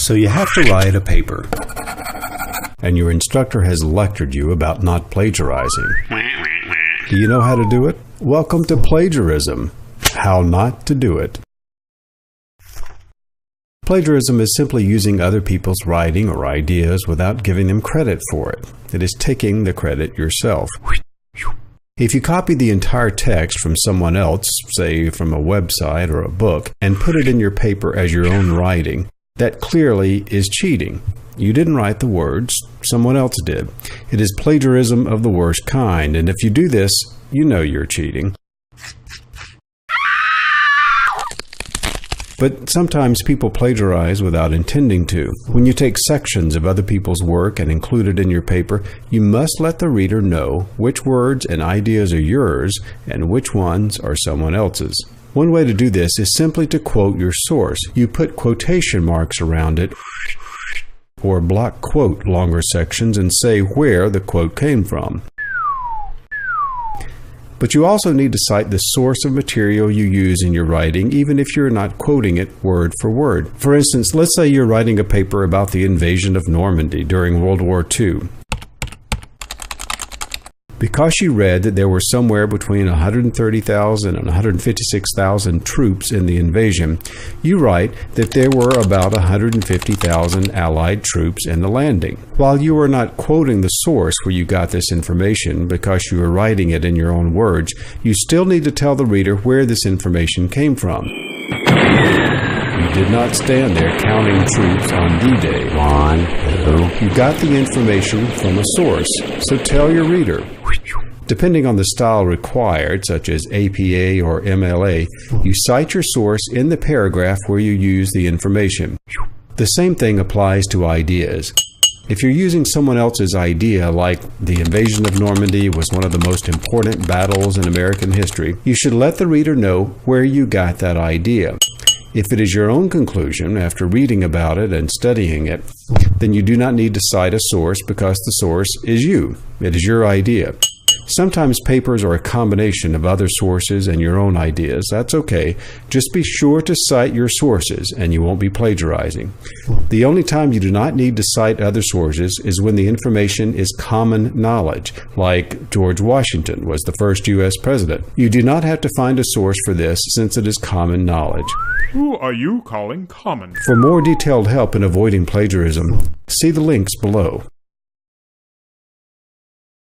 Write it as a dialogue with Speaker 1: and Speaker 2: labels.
Speaker 1: So you have to write a paper, and your instructor has lectured you about not plagiarizing. Do you know how to do it? Welcome to plagiarism. How not to do it. Plagiarism is simply using other people's writing or ideas without giving them credit for it. It is taking the credit yourself. If you copy the entire text from someone else, say from a website or a book, and put it in your paper as your own writing, that clearly is cheating. You didn't write the words, someone else did. It is plagiarism of the worst kind, and if you do this, you know you're cheating. But sometimes people plagiarize without intending to. When you take sections of other people's work and include it in your paper, you must let the reader know which words and ideas are yours and which ones are someone else's. One way to do this is simply to quote your source. You put quotation marks around it or block quote longer sections and say where the quote came from. But you also need to cite the source of material you use in your writing, even if you're not quoting it word for word. For instance, let's say you're writing a paper about the invasion of Normandy during World War II. Because you read that there were somewhere between 130,000 and 156,000 troops in the invasion, you write that there were about 150,000 Allied troops in the landing. While you are not quoting the source where you got this information because you are writing it in your own words, you still need to tell the reader where this information came from. You did not stand there counting troops on D-Day. 1, 2. You got the information from a source, so tell your reader. Depending on the style required, such as APA or MLA, you cite your source in the paragraph where you use the information. The same thing applies to ideas. If you're using someone else's idea, like the invasion of Normandy was one of the most important battles in American history, you should let the reader know where you got that idea. If it is your own conclusion after reading about it and studying it, then you do not need to cite a source because the source is you. It is your idea. Sometimes papers are a combination of other sources and your own ideas. That's okay. Just be sure to cite your sources and you won't be plagiarizing. The only time you do not need to cite other sources is when the information is common knowledge, like George Washington was the first U.S. president. You do not have to find a source for this since it is common knowledge.
Speaker 2: Who are you calling common?
Speaker 1: For more detailed help in avoiding plagiarism, see the links below.